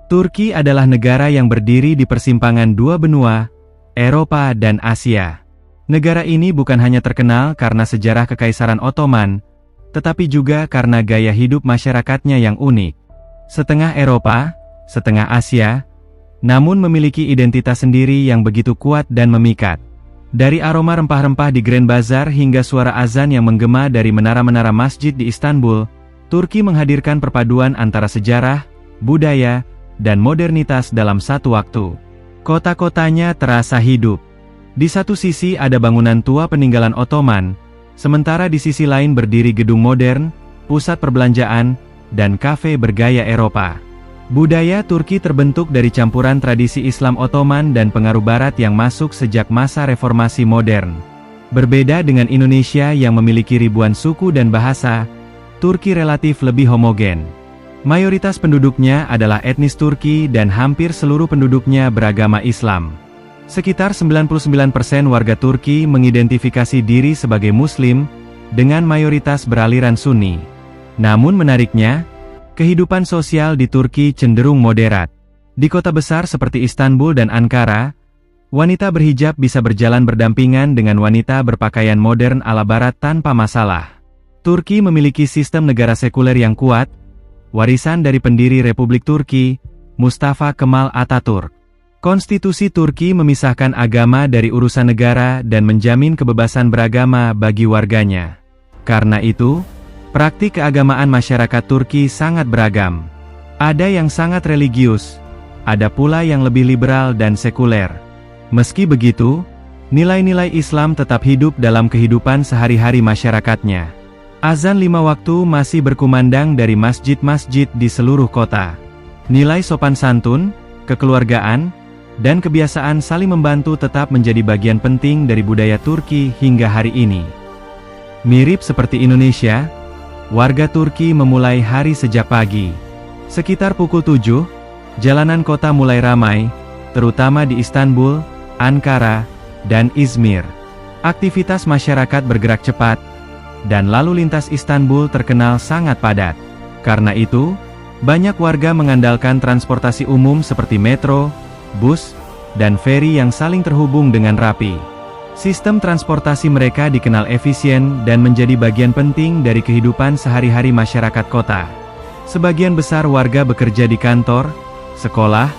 Turki adalah negara yang berdiri di persimpangan dua benua, Eropa dan Asia. Negara ini bukan hanya terkenal karena sejarah Kekaisaran Ottoman, tetapi juga karena gaya hidup masyarakatnya yang unik. Setengah Eropa, setengah Asia, namun memiliki identitas sendiri yang begitu kuat dan memikat. Dari aroma rempah-rempah di Grand Bazar hingga suara azan yang menggema dari menara-menara masjid di Istanbul, Turki menghadirkan perpaduan antara sejarah, budaya, dan modernitas dalam satu waktu. Kota-kotanya terasa hidup. Di satu sisi ada bangunan tua peninggalan Ottoman, sementara di sisi lain berdiri gedung modern, pusat perbelanjaan, dan kafe bergaya Eropa. Budaya Turki terbentuk dari campuran tradisi Islam Ottoman dan pengaruh Barat yang masuk sejak masa reformasi modern. Berbeda dengan Indonesia yang memiliki ribuan suku dan bahasa, Turki relatif lebih homogen. Mayoritas penduduknya adalah etnis Turki dan hampir seluruh penduduknya beragama Islam. Sekitar 99% warga Turki mengidentifikasi diri sebagai Muslim, dengan mayoritas beraliran Sunni. Namun menariknya, kehidupan sosial di Turki cenderung moderat. Di kota besar seperti Istanbul dan Ankara, wanita berhijab bisa berjalan berdampingan dengan wanita berpakaian modern ala Barat tanpa masalah. Turki memiliki sistem negara sekuler yang kuat, warisan dari pendiri Republik Turki, Mustafa Kemal Atatürk. Konstitusi Turki memisahkan agama dari urusan negara dan menjamin kebebasan beragama bagi warganya. Karena itu, praktik keagamaan masyarakat Turki sangat beragam. Ada yang sangat religius, ada pula yang lebih liberal dan sekuler. Meski begitu, nilai-nilai Islam tetap hidup dalam kehidupan sehari-hari masyarakatnya. Azan 5 waktu masih berkumandang dari masjid-masjid di seluruh kota. Nilai sopan santun, kekeluargaan, dan kebiasaan saling membantu tetap menjadi bagian penting dari budaya Turki hingga hari ini. Mirip seperti Indonesia, warga Turki memulai hari sejak pagi. Sekitar pukul 7, jalanan kota mulai ramai, terutama di Istanbul, Ankara, dan Izmir. Aktivitas masyarakat bergerak cepat, dan lalu lintas Istanbul terkenal sangat padat. Karena itu, banyak warga mengandalkan transportasi umum seperti metro, bus, dan feri yang saling terhubung dengan rapi. Sistem transportasi mereka dikenal efisien dan menjadi bagian penting dari kehidupan sehari-hari masyarakat kota. Sebagian besar warga bekerja di kantor, sekolah,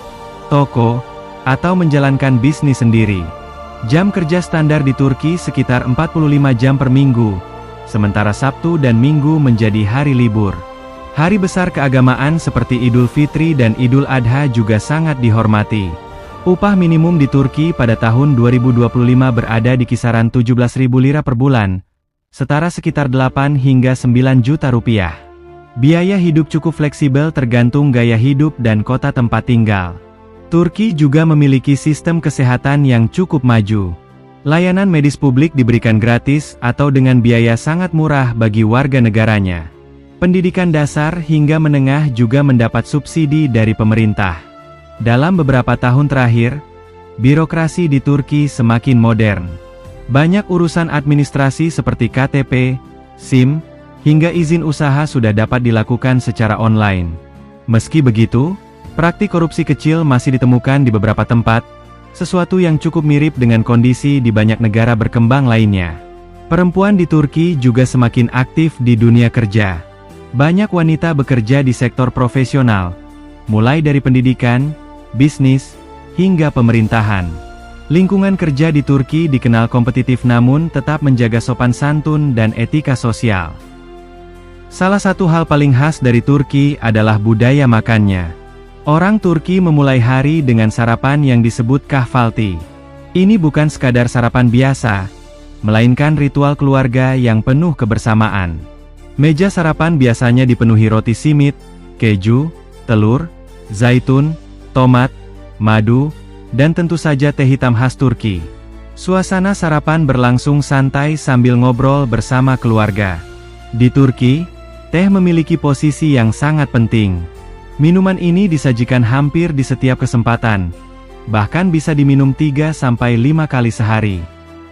toko, atau menjalankan bisnis sendiri. Jam kerja standar di Turki sekitar 45 jam per minggu, sementara Sabtu dan Minggu menjadi hari libur. Hari besar keagamaan seperti Idul Fitri dan Idul Adha juga sangat dihormati. Upah minimum di Turki pada tahun 2025 berada di kisaran 17.000 lira per bulan, setara sekitar 8 hingga 9 juta rupiah. Biaya hidup cukup fleksibel tergantung gaya hidup dan kota tempat tinggal. Turki juga memiliki sistem kesehatan yang cukup maju. Layanan medis publik diberikan gratis atau dengan biaya sangat murah bagi warga negaranya. Pendidikan dasar hingga menengah juga mendapat subsidi dari pemerintah. Dalam beberapa tahun terakhir, birokrasi di Turki semakin modern. Banyak urusan administrasi seperti KTP, SIM, hingga izin usaha sudah dapat dilakukan secara online. Meski begitu, praktik korupsi kecil masih ditemukan di beberapa tempat, sesuatu yang cukup mirip dengan kondisi di banyak negara berkembang lainnya. Perempuan di Turki juga semakin aktif di dunia kerja. Banyak wanita bekerja di sektor profesional, mulai dari pendidikan, bisnis, hingga pemerintahan. Lingkungan kerja di Turki dikenal kompetitif namun tetap menjaga sopan santun dan etika sosial. Salah satu hal paling khas dari Turki adalah budaya makannya. Orang Turki memulai hari dengan sarapan yang disebut kahvaltı. Ini bukan sekadar sarapan biasa, melainkan ritual keluarga yang penuh kebersamaan. Meja sarapan biasanya dipenuhi roti simit, keju, telur, zaitun, tomat, madu, dan tentu saja teh hitam khas Turki. Suasana sarapan berlangsung santai sambil ngobrol bersama keluarga. Di Turki, teh memiliki posisi yang sangat penting. Minuman ini disajikan hampir di setiap kesempatan, bahkan bisa diminum 3-5 kali sehari.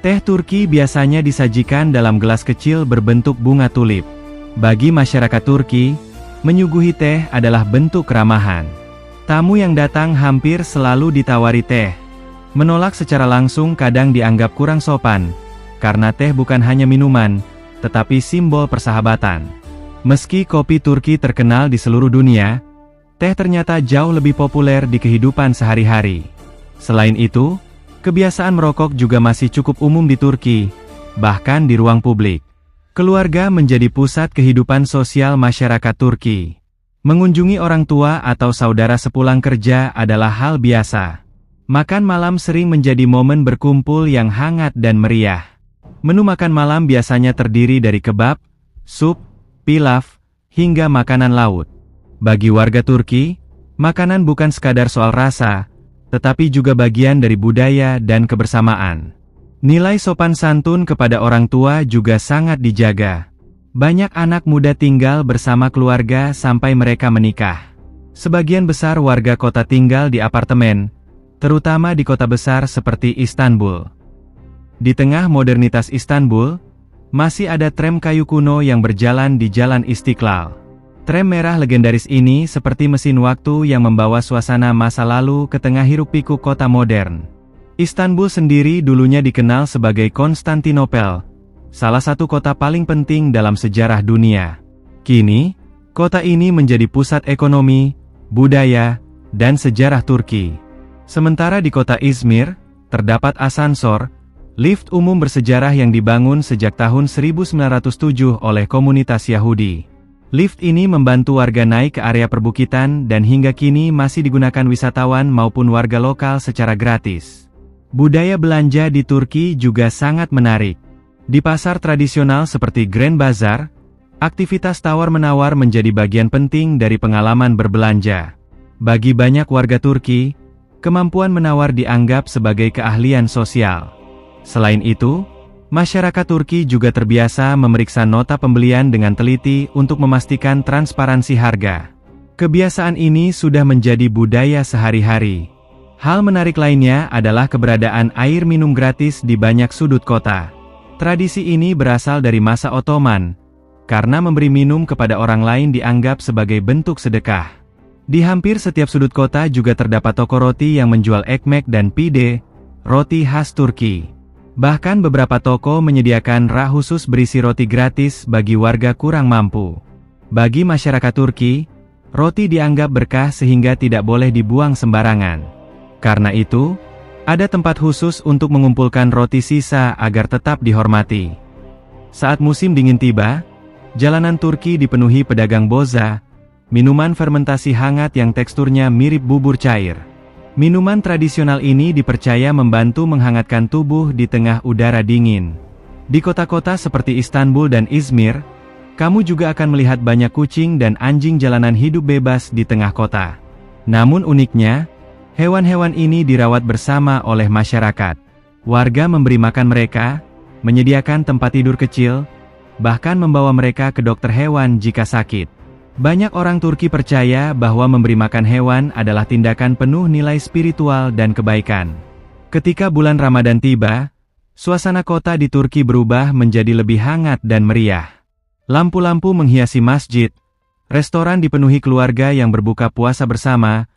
Teh Turki biasanya disajikan dalam gelas kecil berbentuk bunga tulip. Bagi masyarakat Turki, menyuguhi teh adalah bentuk keramahan. Tamu yang datang hampir selalu ditawari teh. Menolak secara langsung kadang dianggap kurang sopan, karena teh bukan hanya minuman, tetapi simbol persahabatan. Meski kopi Turki terkenal di seluruh dunia, teh ternyata jauh lebih populer di kehidupan sehari-hari. Selain itu, kebiasaan merokok juga masih cukup umum di Turki, bahkan di ruang publik. Keluarga menjadi pusat kehidupan sosial masyarakat Turki. Mengunjungi orang tua atau saudara sepulang kerja adalah hal biasa. Makan malam sering menjadi momen berkumpul yang hangat dan meriah. Menu makan malam biasanya terdiri dari kebab, sup, pilaf, hingga makanan laut. Bagi warga Turki, makanan bukan sekadar soal rasa, tetapi juga bagian dari budaya dan kebersamaan. Nilai sopan santun kepada orang tua juga sangat dijaga. Banyak anak muda tinggal bersama keluarga sampai mereka menikah. Sebagian besar warga kota tinggal di apartemen, terutama di kota besar seperti Istanbul. Di tengah modernitas Istanbul, masih ada tram kayu kuno yang berjalan di Jalan Istiqlal. Tram merah legendaris ini seperti mesin waktu yang membawa suasana masa lalu ke tengah hiruk-pikuk kota modern. Istanbul sendiri dulunya dikenal sebagai Konstantinopel, salah satu kota paling penting dalam sejarah dunia. Kini, kota ini menjadi pusat ekonomi, budaya, dan sejarah Turki. Sementara di kota Izmir, terdapat asansor, lift umum bersejarah yang dibangun sejak tahun 1907 oleh komunitas Yahudi. Lift ini membantu warga naik ke area perbukitan dan hingga kini masih digunakan wisatawan maupun warga lokal secara gratis. Budaya belanja di Turki juga sangat menarik. Di pasar tradisional seperti Grand Bazaar, aktivitas tawar-menawar menjadi bagian penting dari pengalaman berbelanja. Bagi banyak warga Turki, kemampuan menawar dianggap sebagai keahlian sosial. Selain itu, masyarakat Turki juga terbiasa memeriksa nota pembelian dengan teliti untuk memastikan transparansi harga. Kebiasaan ini sudah menjadi budaya sehari-hari. Hal menarik lainnya adalah keberadaan air minum gratis di banyak sudut kota. Tradisi ini berasal dari masa Ottoman, karena memberi minum kepada orang lain dianggap sebagai bentuk sedekah. Di hampir setiap sudut kota juga terdapat toko roti yang menjual ekmek dan pide, roti khas Turki. Bahkan beberapa toko menyediakan rak khusus berisi roti gratis bagi warga kurang mampu. Bagi masyarakat Turki, roti dianggap berkah sehingga tidak boleh dibuang sembarangan. Karena itu, ada tempat khusus untuk mengumpulkan roti sisa agar tetap dihormati. Saat musim dingin tiba, jalanan Turki dipenuhi pedagang boza, minuman fermentasi hangat yang teksturnya mirip bubur cair. Minuman tradisional ini dipercaya membantu menghangatkan tubuh di tengah udara dingin. Di kota-kota seperti Istanbul dan Izmir, kamu juga akan melihat banyak kucing dan anjing jalanan hidup bebas di tengah kota. Namun uniknya, hewan-hewan ini dirawat bersama oleh masyarakat. Warga memberi makan mereka, menyediakan tempat tidur kecil, bahkan membawa mereka ke dokter hewan jika sakit. Banyak orang Turki percaya bahwa memberi makan hewan adalah tindakan penuh nilai spiritual dan kebaikan. Ketika bulan Ramadan tiba, suasana kota di Turki berubah menjadi lebih hangat dan meriah. Lampu-lampu menghiasi masjid, restoran dipenuhi keluarga yang berbuka puasa bersama,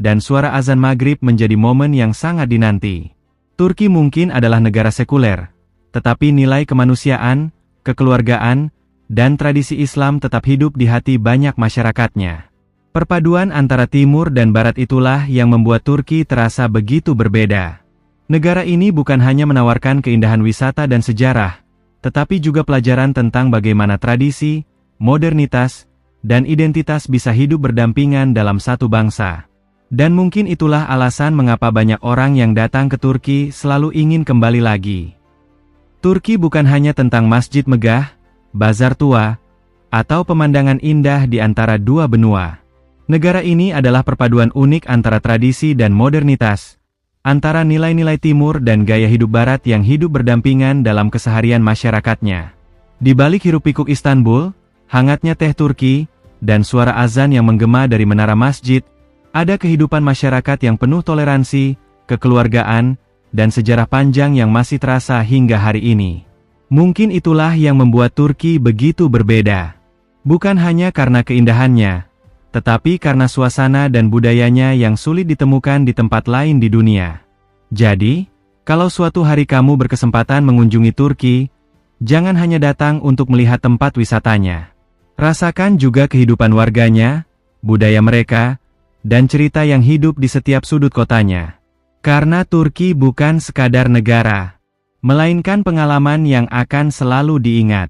dan suara azan maghrib menjadi momen yang sangat dinanti. Turki mungkin adalah negara sekuler, tetapi nilai kemanusiaan, kekeluargaan, dan tradisi Islam tetap hidup di hati banyak masyarakatnya. Perpaduan antara timur dan barat itulah yang membuat Turki terasa begitu berbeda. Negara ini bukan hanya menawarkan keindahan wisata dan sejarah, tetapi juga pelajaran tentang bagaimana tradisi, modernitas, dan identitas bisa hidup berdampingan dalam satu bangsa. Dan mungkin itulah alasan mengapa banyak orang yang datang ke Turki selalu ingin kembali lagi. Turki bukan hanya tentang masjid megah, bazar tua, atau pemandangan indah di antara dua benua. Negara ini adalah perpaduan unik antara tradisi dan modernitas, antara nilai-nilai timur dan gaya hidup barat yang hidup berdampingan dalam keseharian masyarakatnya. Di balik hiruk-pikuk Istanbul, hangatnya teh Turki, dan suara azan yang menggema dari menara masjid, ada kehidupan masyarakat yang penuh toleransi, kekeluargaan, dan sejarah panjang yang masih terasa hingga hari ini. Mungkin itulah yang membuat Turki begitu berbeda. Bukan hanya karena keindahannya, tetapi karena suasana dan budayanya yang sulit ditemukan di tempat lain di dunia. Jadi, kalau suatu hari kamu berkesempatan mengunjungi Turki, jangan hanya datang untuk melihat tempat wisatanya. Rasakan juga kehidupan warganya, budaya mereka, dan cerita yang hidup di setiap sudut kotanya. Karena Turki bukan sekadar negara, melainkan pengalaman yang akan selalu diingat.